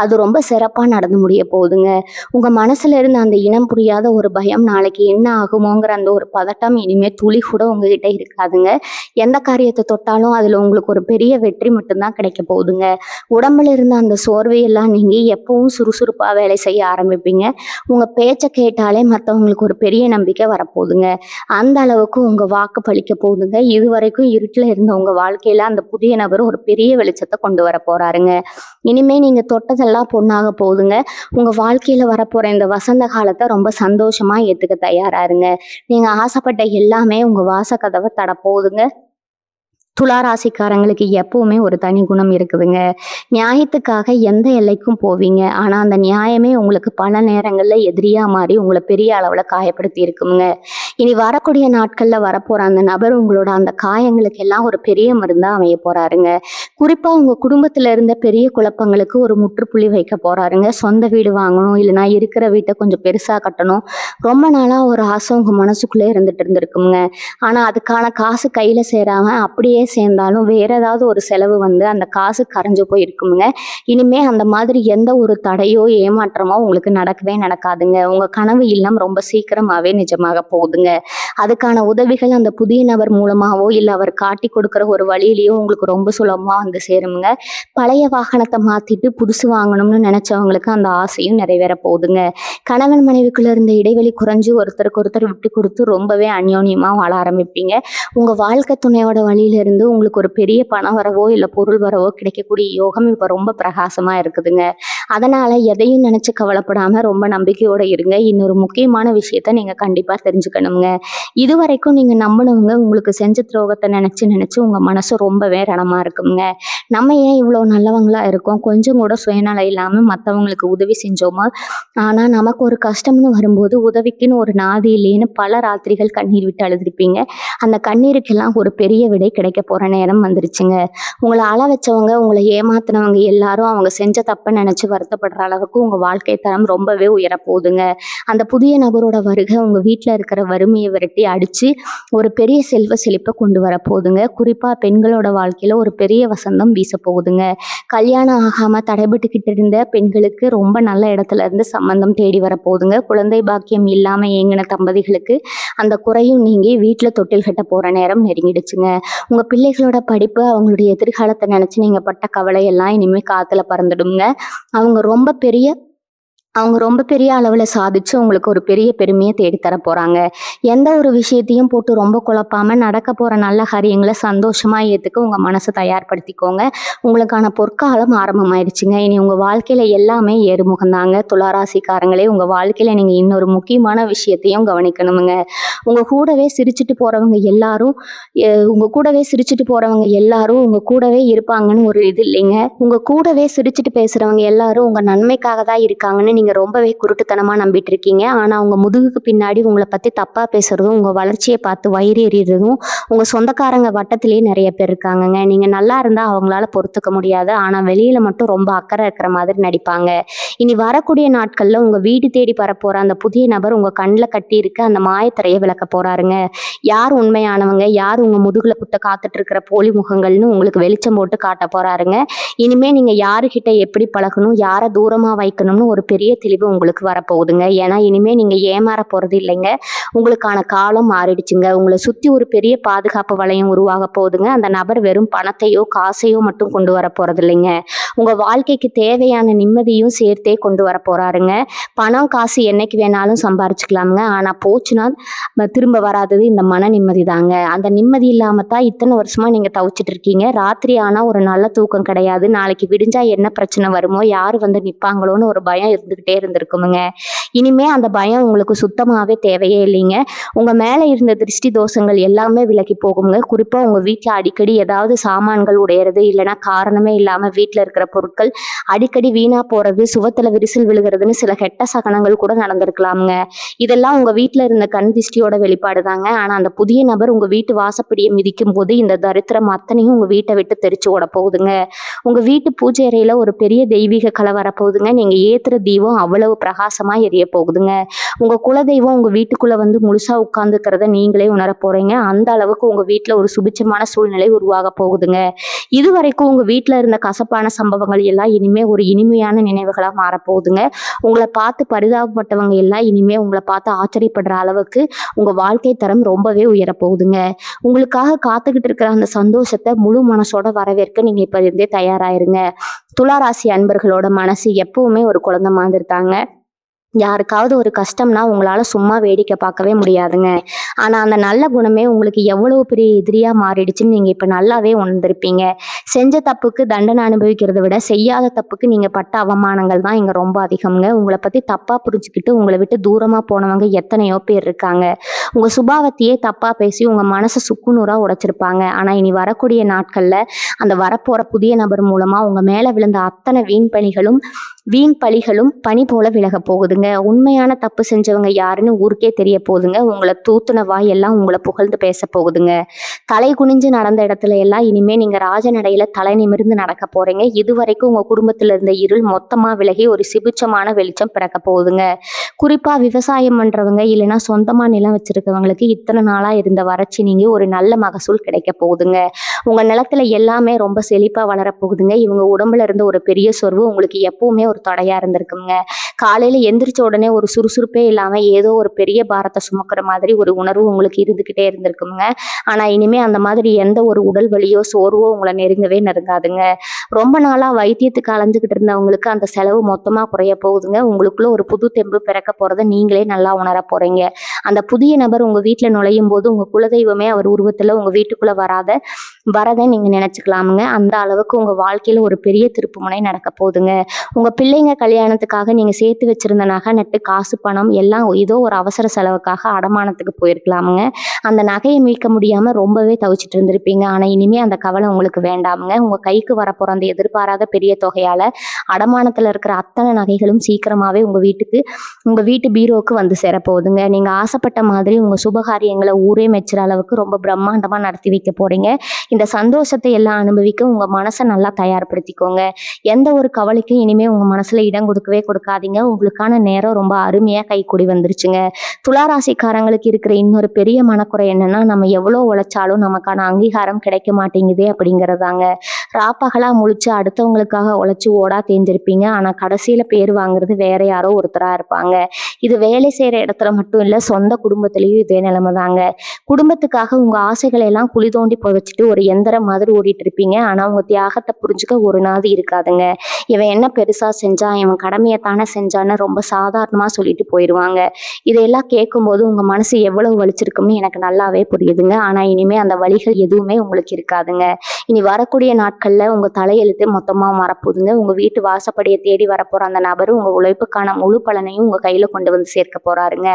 அது ரொம்ப சிறப்பா நடந்து முடிய போகுதுங்க. உங்க மனசுல இருந்த அந்த இனம் புரியாத ஒரு பயம், நாளைக்கு என்ன ஆகுமோங்கிற அந்த ஒரு பதட்டம் இனிமே துளி கூட உங்ககிட்ட இருக்காதுங்க. எந்த காரியத்தை தொட்டாலும் அதுல உங்களுக்கு ஒரு பெரிய வெற்றி மட்டும்தான் கிடைக்க போகுதுங்க. உடம்புல இருந்த அந்த சோர்வை எல்லாம் நீங்க எப்பவும் சுறுசுறுப்பா வேலை செய்ய ஆரம்பிப்பீங்க. உங்க பேச்சை கேட்டாலே மற்றவங்களுக்கு ஒரு பெரிய நம்பிக்கை வரப்போகுதுங்க. அந்த அளவுக்கு உங்க வாக்கு பலிக்க போகுதுங்க. இதுவரைக்கும் இருட்டுல இருந்த உங்க வாழ்க்கையில அந்த புதிய நபர் ஒரு பெரிய வெளிச்சத்தை கொண்டு வர போறாருங்க. இனிமே நீங்க தொட்டதெல்லாம் பொண்ணாக போகுதுங்க. உங்க வாழ்க்கையில வரப்போற இந்த வசந்த காலத்தை ரொம்ப சந்தோஷமா ஏத்துக்க தயாரா இருங்க. நீங்க ஆசைப்பட்ட எல்லாமே உங்க வாச கதவை தட போகுதுங்க. துலா ராசிக்காரங்களுக்கு எப்பவுமே ஒரு தனி குணம் இருக்குதுங்க. நியாயத்துக்காக எந்த எல்லைக்கும் போவீங்க. ஆனா அந்த நியாயமே உங்களுக்கு பல நேரங்கள்ல எதிரியா மாறி உங்களை பெரிய அளவுல காயப்படுத்தி இருக்குங்க. இனி வரக்கூடிய நாட்கள்ல வரப்போற அந்த நபர் உங்களோட அந்த காயங்களுக்கு எல்லாம் ஒரு பெரிய மருந்தா அமைய போறாருங்க. குறிப்பா உங்க குடும்பத்துல இருந்த பெரிய குழப்பங்களுக்கு ஒரு முற்றுப்புள்ளி வைக்க போறாருங்க. சொந்த வீடு வாங்கணும், இல்லைன்னா இருக்கிற வீட்டை கொஞ்சம் பெருசா கட்டணும், ரொம்ப நாளா ஒரு ஆசை உங்க மனசுக்குள்ளே இருந்துருக்குங்க. ஆனா அதுக்கான காசு கையில சேராம அப்படியே சேர்ந்தாலும் வேற ஏதாவது ஒரு செலவு வந்து அந்த காசு கரைஞ்சு போயிருக்குங்க. இனிமே அந்த மாதிரி எந்த ஒரு தடையோ ஏமாற்றமோ உங்களுக்கு நடக்கவே நடக்காதுங்க. உங்க கனவு இல்லம் ரொம்ப சீக்கிரமாவே நிஜமாக போகுதுங்க. அதுக்கான உதவிகள் அந்த புதிய நபர் மூலமாவோ இல்ல அவர் காட்டி கொடுக்குற ஒரு வழியிலையோ உங்களுக்கு ரொம்ப சுலபமா வந்து சேருமுங்க. பழைய வாகனத்தை மாத்திட்டு புதுசு வாங்கணும்னு நினைச்சவங்களுக்கு அந்த ஆசையும் நிறைவேற போகுதுங்க. கணவன் மனைவிக்குள்ள இருந்த இடைவெளி குறைஞ்சு ஒருத்தருக்கு ஒருத்தர் விட்டு கொடுத்து ரொம்பவே அந்யோன்யமா வாழ ஆரம்பிப்பீங்க. உங்க வாழ்க்கை துணையோட வழியில இருந்து உங்களுக்கு ஒரு பெரிய பண வரவோ, இல்ல பொருள் வரவோ கிடைக்கக்கூடிய யோகம் இப்ப ரொம்ப பிரகாசமா இருக்குதுங்க. அதனால எதையும் நினைச்சு கவலைப்படாம ரொம்ப நம்பிக்கையோட இருங்க. இன்னொரு முக்கியமான விஷயத்த நீங்க கண்டிப்பா தெரிஞ்சுக்கணுங்க. இதுவரைக்கும் நீங்க நம்புனவங்க உங்களுக்கு செஞ்ச துரோகத்த நினைச்சு நினைச்சு உங்க மனசு ரொம்பவே ரணமா இருக்குங்க. நம்ம ஏன் இவ்வளோ நல்லவங்களா இருக்கோம்? கொஞ்சம் கூட சுயநலம் இல்லாம மத்தவங்களுக்கு உதவி செஞ்சோமா? ஆனா நமக்கு ஒரு கஷ்டம்னு வரும்போது உதவிக்குன்னு ஒரு நாதி இல்லையேன்னு பல ராத்திரிகள் கண்ணீர் விட்டு அழுதுருப்பீங்க. அந்த கண்ணீருக்கெல்லாம் ஒரு பெரிய விடை கிடைக்க போற நேரம் வந்துருச்சுங்க. உங்கள அழ வச்சவங்க, உங்கள ஏமாத்துனவங்க எல்லாரும் அவங்க செஞ்ச தப்ப நினைச்சு வருத்தப்படுற அளவுக்கு உங்க வாழ்க்கை தரம் ரொம்பவே உயரப்போகுதுங்க. அந்த புதிய நபரோட வருகை உங்க வீட்ல இருக்கிற வறுமைய விரட்டி அடிச்சு ஒரு பெரிய செல்வ செழிப்ப கொண்டு வரப்போகுதுங்க. குறிப்பா பெண்களோட வாழ்க்கையில ஒரு பெரிய வசந்தம் வீசப்போகுதுங்க. கல்யாணம் ஆகாம தடைபட்டுக்கிட்டு இருந்த பெண்களுக்கு ரொம்ப நல்ல இடத்துல இருந்து சம்மந்தம் தேடி வரப்போகுதுங்க. குழந்தை பாக்கியம் இல்லாம ஏங்கின தம்பதிகளுக்கு அந்த குறையும் நீங்கி வீட்ல தொட்டில் கட்ட போற நேரம் நெருங்கிடுச்சுங்க. உங்க பிள்ளைகளோட படிப்பு, அவங்களுடைய எதிர்காலத்த நினைச்சு நீங்க பட்ட கவலை எல்லாம் இனிமே காத்துல பறந்துடுங்க. அவங்க ரொம்ப பெரிய அவங்க ரொம்ப பெரிய அளவுல சாதிச்சு உங்களுக்கு ஒரு பெரிய பெருமைய தேடி தர போறாங்க. எந்த ஒரு விஷயத்தையும் போட்டு ரொம்ப குழப்பாம நடக்க போற நல்ல காரியங்கள சந்தோஷமா ஏத்துக்க உங்க மனச தயார்படுத்திக்கோங்க. உங்களுக்கான பொற்காலம் ஆரம்பமாயிருச்சுங்க. இனி உங்க வாழ்க்கையில எல்லாமே ஏறுமுகம் தாங்க. துளாராசிக்காரங்களே, உங்க வாழ்க்கையில நீங்க இன்னொரு முக்கியமான விஷயத்தையும் கவனிக்கணுமுங்க. உங்க கூடவே சிரிச்சுட்டு போறவங்க எல்லாரும் உங்க கூடவே இருப்பாங்கன்னு ஒரு இது இல்லைங்க. உங்க கூடவே சிரிச்சுட்டு பேசுறவங்க எல்லாரும் உங்க நன்மைக்காக தான் இருக்காங்கன்னு நீங்க ரொம்பவே குருட்டுத்தனமா நம்பிட்டு இருக்கீங்க. ஆனா உங்க முதுகுக்கு பின்னாடி உங்களை பத்தி தப்பா பேசுறதும், உங்க வளர்ச்சியை பார்த்து வயிறு எறியறதும் உங்க சொந்தக்காரங்க வட்டத்திலேயே நிறைய பேர் இருக்காங்கங்க. நீங்க நல்லா இருந்தா அவங்களால பொறுத்துக்க முடியாது. ஆனா வெளியில மட்டும் ரொம்ப அக்கறை இருக்கிற மாதிரி நடிப்பாங்க. இனி வரக்கூடிய நாட்கள்ல உங்க வீடு தேடி வரப்போற அந்த புதிய நபர் உங்க கண்ணுல கட்டி இருக்க அந்த மாயத்திரையை விளக்க போறாருங்க. யார் உண்மையானவங்க, யார் உங்க முதுகுல குத்த காத்துட்டு இருக்கிற போலி முகங்கள்னு உங்களுக்கு வெளிச்சம் போட்டு காட்ட போறாருங்க. இனிமே நீங்க யாருகிட்ட எப்படி பழகணும், யாரை தூரமா வைக்கணும்னு ஒரு பெரிய தெளிவு உங்களுக்கு வரப்போகுதுங்க. ஏன்னா இனிமே நீங்க ஏமாற போறது இல்லைங்க. உங்களுக்கான காலம் மாறிடுச்சுங்க. உங்களை சுத்தி ஒரு பெரிய பாதுகாப்பு வளையம் உருவாக போகுதுங்க. அந்த நபர் வெறும் பணத்தையோ காசையோ மட்டும் கொண்டு வர போறது இல்லைங்க. உங்க வாழ்க்கைக்கு தேவையான நிம்மதியும் சேர்த்தே கொண்டு வர போறாருங்க. பணம் காசு என்னைக்கு வேணாலும் சம்பாரிச்சுக்கலாமுங்க. ஆனா போச்சுன்னா திரும்ப வராதது இந்த மன நிம்மதி தாங்க. அந்த நிம்மதி இல்லாம தான் இத்தனை வருஷமா நீங்க தவிச்சிட்டு இருக்கீங்க. ராத்திரி ஆனா ஒரு நல்ல தூக்கம் கிடையாது. நாளைக்கு விடிஞ்சா என்ன பிரச்சனை வருமோ, யாரு வந்து நிப்பாங்களோன்னு ஒரு பயம் இருந்துகிட்டே இருந்திருக்குமுங்க. இனிமே அந்த பயம் உங்களுக்கு சுத்தமாவே தேவையே இல்லைங்க. உங்க மேல இருந்த திருஷ்டி தோஷங்கள் எல்லாமே விலகி போகுங்க. குறிப்பா உங்க வீட்டுல அடிக்கடி ஏதாவது சாமான்கள் உடையறது, இல்லைன்னா காரணமே இல்லாம வீட்டுல இருக்கிற பொருட்கள் அடிக்கடி வீணா போறது, சுவத்துல விரிசல் விழுகிறதுன்னு சில கெட்ட சகனங்கள் கூட நடந்திருக்கலாமுங்க. இதெல்லாம் உங்க வீட்டுல இருந்த கண் திஷ்டியோட வெளிப்பாடு தாங்க. ஆனா அந்த புதிய நபர் உங்க வீட்டு வாசப்படியை மிதிக்கும் போது இந்த தரித்திரம் அத்தனையும் உங்க வீட்டை விட்டு தெரிச்சு ஓட போகுதுங்க. உங்க வீட்டு பூஜை அறையில ஒரு பெரிய தெய்வீக கலை வரப்போகுதுங்க. நீங்க ஏத்துற தீபம் அவ்வளவு பிரகாசமா எரிய போகுதுங்க. உங்க குலதெய்வம் உங்க வீட்டுக்குள்ள வந்து முழுசா உட்கார்ந்துக்கிறத நீங்களே உணர போறீங்க. அந்த அளவுக்கு உங்க வீட்டுல ஒரு சுபிட்சமான சூழ்நிலை உருவாக போகுதுங்க. இதுவரைக்கும் உங்க வீட்டுல இருந்த கசப்பான சம்பவங்கள் எல்லாம் இனிமே ஒரு இனிமையான நினைவுகளா மாறப்போகுதுங்க. உங்களை பார்த்து பரிதாபப்பட்டவங்க எல்லாம் இனிமே உங்களை பார்த்து ஆச்சரியப்படுற அளவுக்கு உங்க வாழ்க்கை தரம் ரொம்பவே உயரப்போகுதுங்க. உங்களுக்காக காத்துக்கிட்டு இருக்கிற அந்த சந்தோஷத்தை முழு மனசோட வரவேற்க நீங்க இப்ப இருந்தே தயாராயிருங்க. துளாராசி அன்பர்களோட மனசு எப்பவுமே ஒரு குழந்தை மாதிரி தாங்க. யாருக்காவது ஒரு கஷ்டம்னா உங்களால சும்மா வேடிக்கை பார்க்கவே முடியாதுங்க. ஆனா அந்த நல்ல குணமே உங்களுக்கு எவ்வளவு பெரிய எதிரியா மாறிடுச்சுன்னு நீங்க இப்ப நல்லாவே உணர்ந்திருப்பீங்க. செஞ்ச தப்புக்கு தண்டனை அனுபவிக்கிறத விட செய்யாத தப்புக்கு நீங்க பட்ட அவமானங்கள் தான் இங்க ரொம்ப அதிகம்ங்க. உங்களை பத்தி தப்பா புரிஞ்சுக்கிட்டு உங்களை விட்டு தூரமா போனவங்க எத்தனையோ பேர் இருக்காங்க. உங்க சுபாவத்தையே தப்பா பேசி உங்க மனசை சுக்குநூறா உடைச்சிருப்பாங்க. ஆனா இனி வரக்கூடிய நாட்கள்ல அந்த வரப்போற புதிய நபர் மூலமா உங்க மேல விழுந்த அத்தனை வீண் பழிகளும் பனி போல விலக போகுதுங்க. உண்மையான தப்பு செஞ்சவங்க யாருன்னு ஊருக்கே தெரிய போகுதுங்க. உங்களை தூத்துன வாய் எல்லாம் உங்களை புகழ்ந்து பேச போகுதுங்க. தலை குனிஞ்சு நடந்த இடத்துல எல்லாம் இனிமே நீங்க ராஜநடையில தலை நிமிர்ந்து நடக்க போறீங்க. இதுவரைக்கும் உங்க குடும்பத்துல இருந்த இருள் மொத்தமா விலகி ஒரு சிபிச்சமான வெளிச்சம் பிறக்க போகுதுங்க. குறிப்பா விவசாயம் பண்றவங்க, இல்லைன்னா சொந்தமா நிலம் வச்சிருக்கவங்களுக்கு இத்தனை நாளா இருந்த வறட்சி நீங்க ஒரு நல்ல மகசூல் கிடைக்க போகுதுங்க. உங்க நிலத்துல எல்லாமே ரொம்ப செழிப்பா வளர போகுதுங்க. இவங்க உடம்புல இருந்த ஒரு பெரிய சொர்வு உங்களுக்கு எப்பவுமே ஒரு தடையா இருந்திருக்குங்க. காலையில எந்திரிச்ச உடனே ஒரு சுறுசுறுப்பே இல்லாம ஏதோ ஒரு பெரிய பாரத்தை சுமக்கிற மாதிரி ஒரு உணர்வு உங்களுக்கு இருந்துகிட்டே இருந்திருக்குங்க. ஆனா இனிமே அந்த மாதிரி எந்த ஒரு உடல் வலியோ சோர்வோ உங்களை நெருங்கவே நெருங்காதுங்க. ரொம்ப நாளா வைத்தியத்துக்கு அலைஞ்சுக்கிட்டு இருந்தவங்களுக்கு அந்த செலவு மொத்தமா குறைய போகுதுங்க. உங்களுக்குள்ள ஒரு புது தெம்பு பிறக்க போறத நீங்களே நல்லா உணர போறீங்க. அந்த புதிய நபர் உங்க வீட்டுல நுழையும் போது உங்க குலதெய்வமே அவர் உருவத்துல உங்க வீட்டுக்குள்ள வரதை நீங்க நினைச்சுக்கலாமுங்க. அந்த அளவுக்கு உங்க வாழ்க்கையில ஒரு பெரிய திருப்புமுனை நடக்க போகுதுங்க. உங்க பிள்ளைங்க கல்யாணத்துக்காக நீங்க சேர்த்து வச்சிருந்த நகை நட்டு காசு பணம் எல்லாம் ஏதோ ஒரு அவசர செலவுக்காக அடமானத்துக்கு போயிருக்கலாமுங்க. அந்த நகையை மீட்க முடியாம ரொம்பவே தவிச்சிட்டு இருந்திருப்பீங்க. ஆனா இனிமே அந்த கவலை உங்களுக்கு வேண்டாமுங்க. உங்க கைக்கு வரப்போற அந்த எதிர்பாராத பெரிய தொகையால அடமானத்துல இருக்கிற அத்தனை நகைகளும் சீக்கிரமாவே உங்க வீட்டு பீரோவுக்கு வந்து சேரப்போகுதுங்க. நீங்க ஆசைப்பட்ட மாதிரி உங்க சுபகாரியங்களை ஊரே மெச்சுற அளவுக்கு ரொம்ப பிரம்மாண்டமா நடத்தி வைக்க போறீங்க. இந்த சந்தோஷத்தை எல்லாம் அனுபவிக்க உங்க மனசை நல்லா தயார்படுத்திக்கோங்க. எந்த ஒரு கவலைக்கும் இனிமே உங்க மனசுல இடம் கொடுக்கவே கொடுக்காதீங்க. உங்களுக்கான நேரம் ரொம்ப அருமையா கைக்கூடி வந்துருச்சுங்க. துளாராசிக்காரங்களுக்கு இருக்கிற இன்னொரு பெரிய மனக்குறை என்னன்னா, நம்ம எவ்வளோ உழைச்சாலும் நமக்கான அங்கீகாரம் கிடைக்க மாட்டேங்குதே அப்படிங்கிறதாங்க. ராப்பகலா முழிச்சு அடுத்தவங்களுக்காக உழைச்சு ஓடா தேர்ந்திருப்பீங்க. ஆனா கடைசியில பேர் வாங்குறது வேற யாரோ ஒருத்தரா இருப்பாங்க. இது வேலை செய்யற இடத்துல மட்டும் இல்ல, சொந்த குடும்பத்திலயும் இதே நிலைமை தாங்க. குடும்பத்துக்காக உங்க ஆசைகளை எல்லாம் குழி தோண்டி புதைச்சிட்டு ஒரு எந்திரம் மாதிரி ஓடிட்டு இருப்பீங்க. ஆனா உங்க தியாகத்தை புரிஞ்சுக்க ஒரு நாது இருக்காதுங்க. இவன் என்ன பெருசா செஞ்சான், இவன் கடமையைத்தானே செஞ்சான்னு ரொம்ப சாதாரணமா சொல்லிட்டு போயிடுவாங்க. இதையெல்லாம் கேட்கும்போது உங்க மனசு எவ்வளவு வலிச்சிருக்கும்னு எனக்கு நல்லாவே புரியுதுங்க. ஆனா இனிமே அந்த வலிகள் எதுவுமே உங்களுக்கு இருக்காதுங்க. இனி வரக்கூடிய நாட்கள்ல உங்க தலையெழுத்து மொத்தமா மறப்போதுங்க. உங்க வீட்டு வாசப்படியை தேடி வரப்போற அந்த நபர் உங்க உழைப்புக்கான முழு பலனையும் உங்க கையில கொண்டு வந்து சேர்க்க போறாருங்க.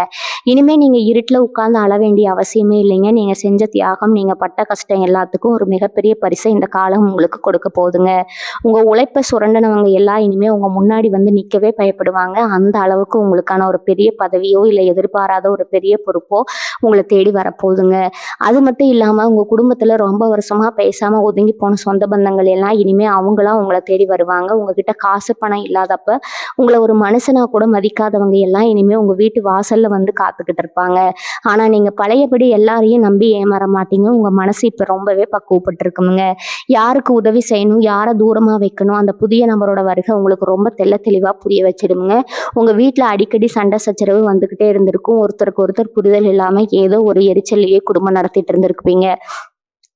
இனிமே நீங்க இருட்டுல உட்கார்ந்து அழ வேண்டிய அவசியமே இல்லைங்க. நீங்க செஞ்ச தியாகம், நீங்க பட்ட கஷ்டம் எல்லாத்துக்கும் ஒரு மிகப்பெரிய பரிசை இந்த காலம் உங்களுக்கு கொடுக்க போகுதுங்க. உங்க உழைப்பை சுரண்டனவங்க எல்லாம் இனிமே உங்க முன்னாடி வந்து நிக்கவே பயப்படுவாங்க. அந்த அளவுக்கு உங்களுக்கான ஒரு பெரிய பதவியோ இல்ல எதிர்பாராத ஒரு பெரிய பொறுப்போ உங்களை தேடி வரப்போகுதுங்க. அது மட்டும் இல்லாம உங்க குடும்பத்துல ரொம்ப வருஷமா பேசாம ஒதுங்கி போன சொந்த பந்தங்கள் எல்லாம் இனிமே அவங்களா உங்களை தேடி வருவாங்க. உங்ககிட்ட காசு பணம் இல்லாதப்ப உங்களை ஒரு மனுஷனா கூட மதிக்காதவங்க எல்லாம் இனிமே உங்க வீட்டு வாசல்ல வந்து காத்துக்கிட்டு இருப்பாங்க. ஆனா நீங்க பழையபடி எல்லாரையும் நம்பி ஏமாற மாட்டீங்க. உங்க மனசு இப்ப ரொம்பவே பக்குவப்பட்டு இருக்குங்க. யாருக்கு உதவி செய்யணும், யாரை தூரமா வைக்கணும், அந்த புதிய நபரோட வருகை உங்களுக்கு ரொம்ப தெளிவா புரிய வச்சிடுங்க. உங்க வீட்டுல அடிக்கடி சண்டை சச்சரவு வந்துகிட்டே இருந்திருக்கும். ஒருத்தருக்கு ஒருத்தர் புரிதல் இல்லாம ஏதோ ஒரு எரிச்சல்லையே குடும்பம் நடத்திட்டு இருந்திருப்பீங்க.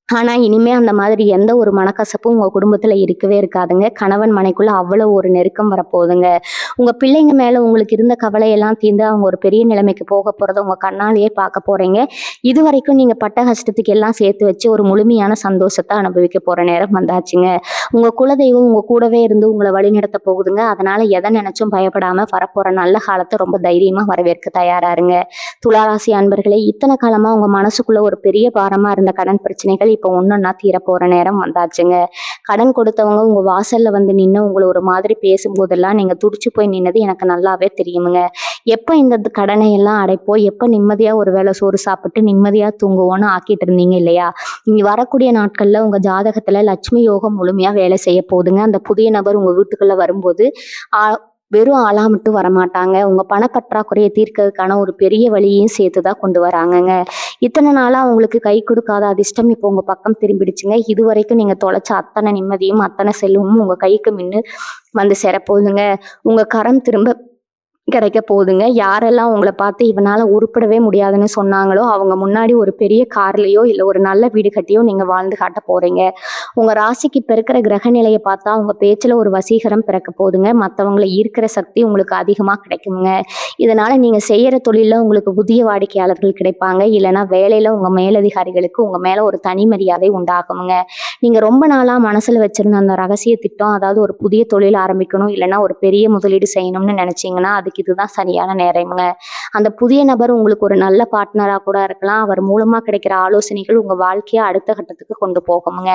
ஆனா இனிமே அந்த மாதிரி எந்த ஒரு மனக்கசப்பும் உங்க குடும்பத்துல இருக்கவே இருக்காதுங்க. கணவன் மனைக்குள்ள அவ்வளவு ஒரு நெருக்கம் வரப்போகுதுங்க. உங்க பிள்ளைங்க மேல உங்களுக்கு இருந்த கவலையெல்லாம் தீர்ந்து அவங்க ஒரு பெரிய நிலைமைக்கு போக போறத உங்க கண்ணாலேயே பார்க்க போறீங்க. இது வரைக்கும் நீங்க பட்ட கஷ்டத்துக்கு எல்லாம் சேர்த்து வச்சு ஒரு முழுமையான சந்தோஷத்தை அனுபவிக்க போற நேரம் வந்தாச்சுங்க. உங்க குலதெய்வம் உங்க கூடவே இருந்து உங்களை வழிநடத்த போகுதுங்க. அதனால எதை நினைச்சும் பயப்படாம வரப்போற நல்ல காலத்தை ரொம்ப தைரியமா வரவேற்க தயாரா இருங்க. துளாராசி அன்பர்களே, இத்தனை காலமா உங்க மனசுக்குள்ள ஒரு பெரிய பாரமா இருந்த கடன் பிரச்சனைகள் இப்போ ஒன்னொன்னா தீர போற நேரம் வந்தாச்சுங்க. கடன் கொடுத்தவங்க உங்க வாசல்ல வந்து நின்று உங்களை ஒரு மாதிரி பேசும்போதெல்லாம் நீங்க துடிச்சு போய் நின்னது எனக்கு நல்லாவே தெரியுமுங்க. எப்ப இந்த கடனை எல்லாம் அடைப்போம், எப்ப நிம்மதியா ஒரு வேளை சோறு சாப்பிட்டு நிம்மதியா தூங்குவோன்னு ஆக்கிட்டு இருந்தீங்க இல்லையா? இனி வரக்கூடிய நாட்கள்ல உங்க ஜாதகத்துல லட்சுமி யோகம் முழுமையா வேலை செய்ய போகுதுங்க. அந்த புதிய நபர் உங்க வீட்டுக்குள்ள வரும்போது வெறும் ஆளா மட்டும் வரமாட்டாங்க. உங்க பணப்பற்றாக்குறையை தீர்க்கிறதுக்கான ஒரு பெரிய வழியையும் சேர்த்துதான் கொண்டு வராங்கங்க. இத்தனை நாளா உங்களுக்கு கை கொடுக்காத அதிர்ஷ்டம் இப்போ உங்க பக்கம் திரும்பிடுச்சுங்க. இது வரைக்கும் நீங்க தொலைச்ச அத்தனை நிம்மதியும் அத்தனை செல்வமும் உங்க கைக்கு மின்னு வந்து சேரப்போகுதுங்க. உங்க கரம் திரும்ப கிடைக்க போகுதுங்க. யாரெல்லாம் உங்களை பார்த்து இவனால உருப்படவே முடியாதுன்னு சொன்னாங்களோ அவங்க முன்னாடி ஒரு பெரிய கார்லயோ இல்லை ஒரு நல்ல வீடு கட்டியோ நீங்க வாழ்ந்து காட்ட போறீங்க. உங்க ராசிக்கு இப்ப இருக்கிற கிரக நிலையை பார்த்தா உங்க பேச்சுல ஒரு வசீகரம் பிறக்க போகுதுங்க. மற்றவங்களை ஈர்க்கிற சக்தி உங்களுக்கு அதிகமா கிடைக்குங்க. இதனால நீங்க செய்யற தொழில உங்களுக்கு புதிய வாடிக்கையாளர்கள் கிடைப்பாங்க. இல்லைன்னா வேலையில உங்க மேலதிகாரிகளுக்கு உங்க மேல ஒரு தனி மரியாதை உண்டாகுங்க. நீங்க ரொம்ப நாளா மனசுல வச்சிருந்த அந்த ரகசிய திட்டம், அதாவது ஒரு புதிய தொழில் ஆரம்பிக்கணும் இல்லைன்னா ஒரு பெரிய முதலீடு செய்யணும்னு நினைச்சீங்கன்னா அதுக்கு இதுதான் சரியான நேரம்ங்க. அந்த புதிய நபர் உங்களுக்கு ஒரு நல்ல பார்ட்னரா கூட இருக்கலாம். அவர் மூலமா கிடைக்கிற ஆலோசனைகள் உங்க வாழ்க்கையை அடுத்த கட்டத்துக்கு கொண்டு போகுங்க.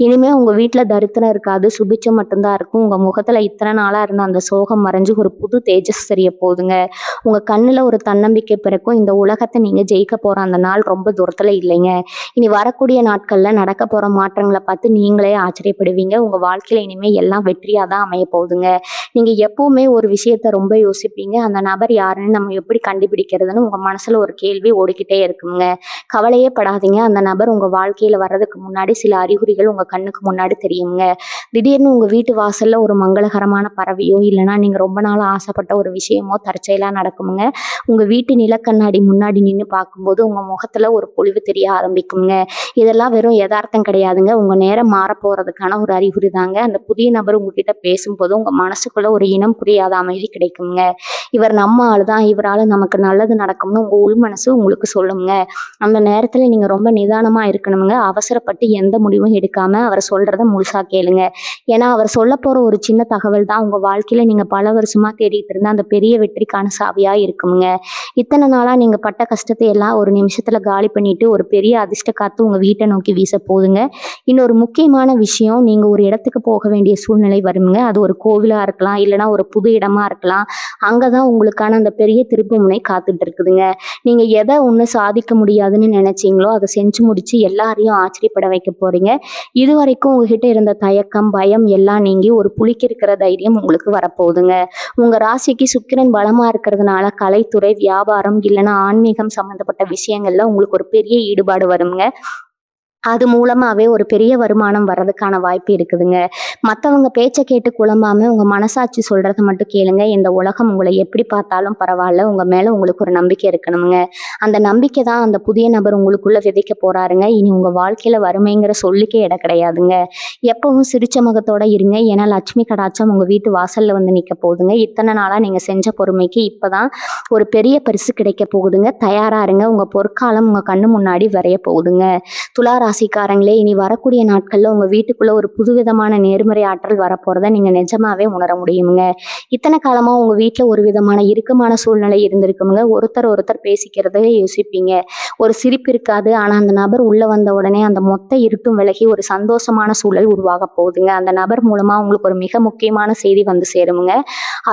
இனிமே உங்க வீட்டுல தரித்திரம் இருக்காது, சுபிச்சம் மட்டும்தான் இருக்கும். உங்க முகத்துல இத்தனை நாளா இருந்த அந்த சோகம் மறைஞ்சு ஒரு புது தேஜஸ் தெரிய போகுதுங்க. உங்க கண்ணுல ஒரு தன்னம்பிக்கை பிறக்கும். இந்த உலகத்தை நீங்க ஜெயிக்க போற அந்த நாள் ரொம்ப தூரத்துல இல்லைங்க. இனி வரக்கூடிய நாட்கள்ல நடக்க போற மாற்றங்களை பார்த்து நீங்களே ஆச்சரியப்படுவீங்க. உங்க வாழ்க்கையில இனிமே எல்லாம் வெற்றியா தான் அமைய போகுதுங்க. நீங்க எப்பவுமே ஒரு விஷயத்த ரொம்ப யோசிப்பீங்க. அந்த நபர் யாருன்னு நம்ம எப்படி கண்டுபிடிக்கிறதுன்னு உங்க மனசுல ஒரு கேள்வி ஓடிக்கிட்டே இருக்குங்க. கவலையே படாதீங்க. அந்த நபர் உங்க வாழ்க்கையில வர்றதுக்கு முன்னாடி சில அறிகுறிகள் உங்க கண்ணுக்கு முன்னாடி தெரியுங்க. திடீர்னு உங்க வீட்டு வாசல்ல ஒரு மங்களகரமான பறவையோ, இல்லைன்னா நீங்க ரொம்ப நாள் ஆசைப்பட்ட ஒரு விஷயமோ தற்செயலா நடக்குமுங்க. உங்க வீட்டு நிலக்கண்ணாடி முன்னாடி நின்னு பார்க்கும்போது உங்க முகத்துல ஒரு பொலிவு தெரிய ஆரம்பிக்குங்க. இதெல்லாம் வெறும் எதார்த்தம் கிடையாதுங்க. உங்க நேரம் மாறப்போறதுக்கான ஒரு அறிகுறி தாங்க. அந்த புதிய நபர் உங்ககிட்ட பேசும்போது உங்க மனசுக்குள்ள ஒரு இனம் புரியாத அமைதி கிடைக்குங்க. இவர் நம்ம ஆளு தான், இவரால நமக்கு நல்லது நடக்கும்னு உங்க உள் மனசு உங்களுக்கு சொல்லுங்க. அந்த நேரத்துல நீங்க ரொம்ப நிதானமா இருக்கணுங்க. அவசரப்பட்டு எந்த முடிவும் எடுக்காம அவர் சொல்றத முழுசா கேளுங்க. ஏன்னா அவர் சொல்லப்போற ஒரு சின்ன தகவல் தான் உங்க வாழ்க்கையில நீங்க பல வருஷமா தேடிட்டு இருந்த அந்த பெரிய வெற்றிக்கான சாவியா இருக்குமுங்க. இத்தனை நாளா நீங்க பட்ட கஷ்டத்தை எல்லாம் ஒரு நிமிஷத்துல காலி பண்ணிட்டு ஒரு பெரிய அதிர்ஷ்ட காத்து உங்க வீட்டை நோக்கி வீச போகுதுங்க. இன்னொரு முக்கியமான விஷயம், நீங்க ஒரு இடத்துக்கு போக வேண்டிய சூழ்நிலை வருங்க. அது ஒரு கோவிலா இருக்கலாம், இல்லைன்னா ஒரு புது இடமா இருக்கலாம். அங்கதான் உங்களுக்கான அந்த பெரிய திருப்புமுனை காத்துட்டு இருக்குதுங்க. நீங்க எதை ஒண்ணு சாதிக்க முடியாதுன்னு நினைச்சீங்களோ அதை செஞ்சு முடிச்சு எல்லாரையும் ஆச்சரியப்பட வைக்க போறீங்க. இதுவரைக்கும் உங்ககிட்ட இருந்த தயக்கம், பயம் எல்லாம் நீங்கி ஒரு புலிக்கு இருக்கிற தைரியம் உங்களுக்கு வரப்போகுதுங்க. உங்க ராசிக்கு சுக்கிரன் பலமா இருக்கிறதுனால கலைத்துறை, வியாபாரம் இல்லைன்னா ஆன்மீகம் சம்பந்தப்பட்ட விஷயங்கள்ல உங்களுக்கு ஒரு பெரிய ஈடுபாடு வருங்க. அது மூலமாவே ஒரு பெரிய வருமானம் வர்றதுக்கான வாய்ப்பு இருக்குதுங்க. மத்தவங்க பேச்ச கேட்டு குழம்பாம உங்க மனசாட்சி சொல்றத மட்டும் கேளுங்க. இந்த உலகம் உங்களை எப்படி பார்த்தாலும் பரவாயில்ல. உங்க மேல உங்களுக்கு ஒரு நம்பிக்கை இருக்கணுங்க. அந்த நம்பிக்கை தான் அந்த புதிய நபர் உங்களுக்குள்ள விதைக்க போறாருங்க. இனி உங்க வாழ்க்கையில வறுமைங்கிற சொல்லுக்கே இடம் கிடையாதுங்க. எப்பவும் சிரிச்ச முகத்தோட இருங்க. ஏன்னா லட்சுமி கடாட்சம் உங்க வீட்டு வாசல்ல வந்து நிக்க போகுதுங்க. இத்தனை நாளா நீங்க செஞ்ச பொறுமைக்கு இப்பதான் ஒரு பெரிய பரிசு கிடைக்க போகுதுங்க. தயாரா இருங்க. உங்க பொற்காலம் உங்க கண்ணு முன்னாடி வரைய போகுதுங்க. துலா ராசிக்காரங்களே, இனி வரக்கூடிய நாட்கள்ல உங்க வீட்டுக்குள்ள ஒரு புதுவிதமான நேர்மறை ஆற்றல் வரப்போறத நீங்க நிஜமாவே உணர முடியுங்க. இத்தனை காலமா உங்க வீட்டுல ஒரு விதமான இறுக்கமான சூழ்நிலை இருந்திருக்குங்க. ஒருத்தர் ஒருத்தர் பேசிக்கிறதே யோசிப்பீங்க. ஒரு சிரிப்பு இருக்காது. ஆனா அந்த நபர் உள்ள வந்த உடனே அந்த மொத்த இருட்டும் விலகி ஒரு சந்தோஷமான சூழல் உருவாக போகுதுங்க. அந்த நபர் மூலமா உங்களுக்கு ஒரு மிக முக்கியமான செய்தி வந்து சேருமுங்க.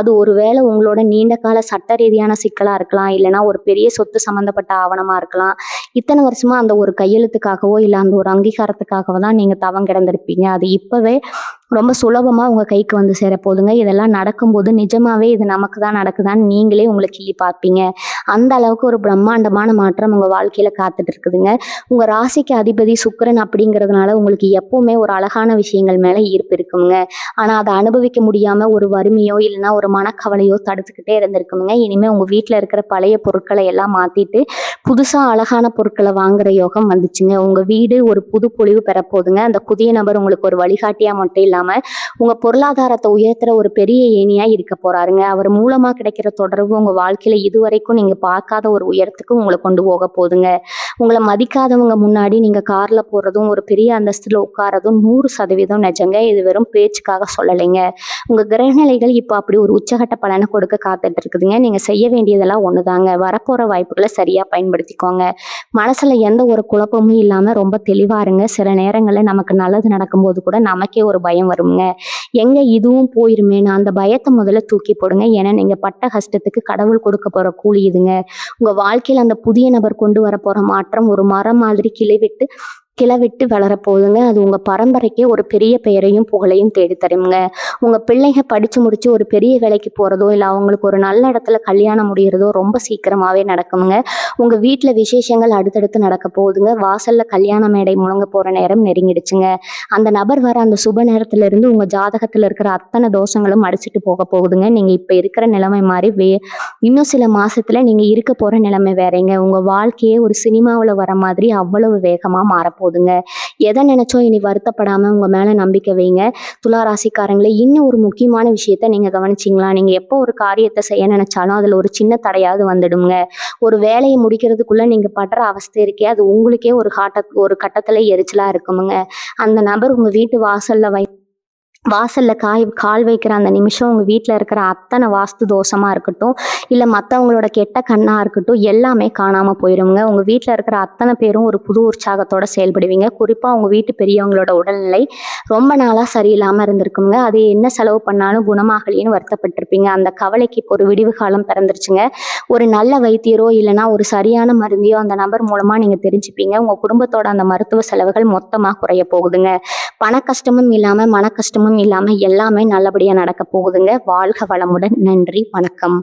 அது ஒருவேளை உங்களோட நீண்ட கால சட்ட ரீதியான சிக்கலா இருக்கலாம், இல்லைன்னா ஒரு பெரிய சொத்து சம்பந்தப்பட்ட ஆவணமா இருக்கலாம். இத்தனை வருஷமா அந்த ஒரு கையெழுத்துக்காகவோ இல்ல அந்த ஒரு அங்கீகாரத்துக்காகவோ தான் நீங்க தவம் கிடந்திருப்பீங்க. அது இப்பவே ரொம்ப சுலபமா உங்க கைக்கு வந்து சேர போதுங்க. இதெல்லாம் நடக்கும்போது நிஜமாவே இது நமக்கு தான் நடக்குதான்னு நீங்களே உங்களை கிள்ளி பார்ப்பீங்க. அந்த அளவுக்கு ஒரு பிரம்மாண்டமான மாற்றம் உங்க வாழ்க்கையில காத்துட்டு இருக்குதுங்க. உங்க ராசிக்கு அதிபதி சுக்கிரன் அப்படிங்கிறதுனால உங்களுக்கு எப்பவுமே ஒரு அழகான விஷயங்கள் மேல ஈர்ப்பு இருக்குங்க. ஆனா அதை அனுபவிக்க முடியாம ஒரு வறுமையோ இல்லைன்னா ஒரு மனக்கவலையோ தடுத்துக்கிட்டே இருந்திருக்குங்க. இனிமே உங்க வீட்டுல இருக்கிற பழைய பொருட்களை எல்லாம் மாத்திட்டு புதுசா அழகான பொருட்களை வாங்குற யோகம் வந்துச்சுங்க. உங்க வீடு ஒரு புது பொலிவு பெறப்போகுதுங்க. அந்த புதிய நபர் உங்களுக்கு ஒரு வழிகாட்டியா மட்டும் இல்லாம உங்க பொருளாதாரத்தை உயர்த்துற ஒரு பெரிய ஏணியா இருக்க போறாருங்க. அவர் மூலமா கிடைக்கிற தொடர்பு உங்க வாழ்க்கையில இதுவரைக்கும் நீங்க பார்க்காத ஒரு உயரத்துக்கு உங்களை கொண்டு போக போகுதுங்க. உங்களை மதிக்காதவங்க முன்னாடி நீங்க கார்ல போறதும் ஒரு பெரிய அந்தஸ்துல உட்காரதும் 100% நிஜங்க. இது வெறும் பேச்சுக்காக சொல்லலைங்க. உங்க கிரகநிலைகள் இப்போ அப்படி ஒரு உச்சகட்ட பலனை கொடுக்க காத்துட்டு இருக்குதுங்க. நீங்க செய்ய வேண்டியதெல்லாம் ஒண்ணுதாங்க. வரப்போற வாய்ப்புகளை சரியா பயன்படுத்திக்கோங்க. மனசுல எந்த ஒரு குழப்பமும் இல்லாம ரொம்ப தெளிவா இருங்க. சில நேரங்கள்ல நமக்கு நல்லது நடக்கும்போது கூட நமக்கே ஒரு பயம் வருங்க. எங்க இதுவும் போயிருமேன்னு அந்த பயத்தை முதல்ல தூக்கி போடுங்க. ஏன்னா நீங்க பட்ட கஷ்டத்துக்கு கடவுள் கொடுக்க போற கூலி இதுங்க. உங்க வாழ்க்கையில அந்த புதிய நபர் கொண்டு வர போற மாற்றம் ஒரு மரம் மாதிரி கிளவிட்டு வளரப்போகுதுங்க. அது உங்க பரம்பரைக்கே ஒரு பெரிய பெயரையும் புகழையும் தேடி தருங்க. உங்க பிள்ளைங்க படிச்சு முடிச்சு ஒரு பெரிய வேலைக்கு போறதோ இல்ல அவங்களுக்கு ஒரு நல்ல இடத்துல கல்யாணம் முடியறதோ ரொம்ப சீக்கிரமாவே நடக்குங்க. உங்க வீட்டுல விசேஷங்கள் அடுத்தடுத்து நடக்க போகுதுங்க. வாசல்ல கல்யாண மேடை முழங்க போற நேரம் நெருங்கிடுச்சுங்க. அந்த நபர் வர அந்த சுப நேரத்துல இருந்து உங்க ஜாதகத்துல இருக்கிற அத்தனை தோஷங்களும் அடிச்சுட்டு போக போகுதுங்க. நீங்க இப்ப இருக்கிற நிலைமை மாதிரி இன்னும் சில மாசத்துல நீங்க இருக்க போற நிலைமை வேறங்க. உங்க வாழ்க்கையே ஒரு சினிமாவுல வர மாதிரி அவ்வளவு வேகமா மாறப்போகுதுங்க. எதை நினைச்சோ இனி வருத்தப்படாம உங்க மேல நம்பிக்கை வைங்க. துலா ராசிக்காரங்களே, இன்னும் ஒரு முக்கியமான விஷயத்த நீங்க கவனிச்சிங்களா? நீங்க எப்போ ஒரு காரியத்தை செய்ய நினைச்சாலும் அதுல ஒரு சின்ன தடையாவது வந்துடுங்க. ஒரு வேலையை முடிக்கிறதுக்குள்ள நீங்க படுற அவஸ்தை இருக்கே, அது உங்களுக்கே ஒரு கட்டத்துல எரிச்சலா இருக்குமுங்க. அந்த நபர் உங்க வீட்டு வாசல்ல கால் வைக்கிற அந்த நிமிஷம் உங்க வீட்டுல இருக்கிற அத்தனை வாஸ்து தோஷமா இருக்கட்டும், இல்ல மத்தவங்களோட கெட்ட கண்ணா இருக்கட்டும், எல்லாமே காணாம போயிருங்க. உங்க வீட்டுல இருக்கிற அத்தனை பேரும் ஒரு புது உற்சாகத்தோட செயல்படுவீங்க. குறிப்பா உங்க வீட்டு பெரியவங்களோட உடல்நிலை ரொம்ப நாளா சரியில்லாம இருந்திருக்குங்க. அது என்ன செலவு பண்ணாலும் குணமாகலேன்னு வருத்தப்பட்டிருப்பீங்க. அந்த கவலைக்கு இப்போ ஒரு விடிவு காலம் பிறந்துருச்சுங்க. ஒரு நல்ல வைத்தியரோ இல்லைன்னா ஒரு சரியான மருந்தையோ அந்த நபர் மூலமா நீங்க தெரிஞ்சுப்பீங்க. உங்க குடும்பத்தோட அந்த மருத்துவ செலவுகள் மொத்தமா குறைய போகுதுங்க. பண கஷ்டமும் இல்லாம, மன கஷ்டமும் இல்லாம எல்லாமே நல்லபடியா நடக்க போகுதுங்க. வாழ்க வளமுடன். நன்றி. வணக்கம்.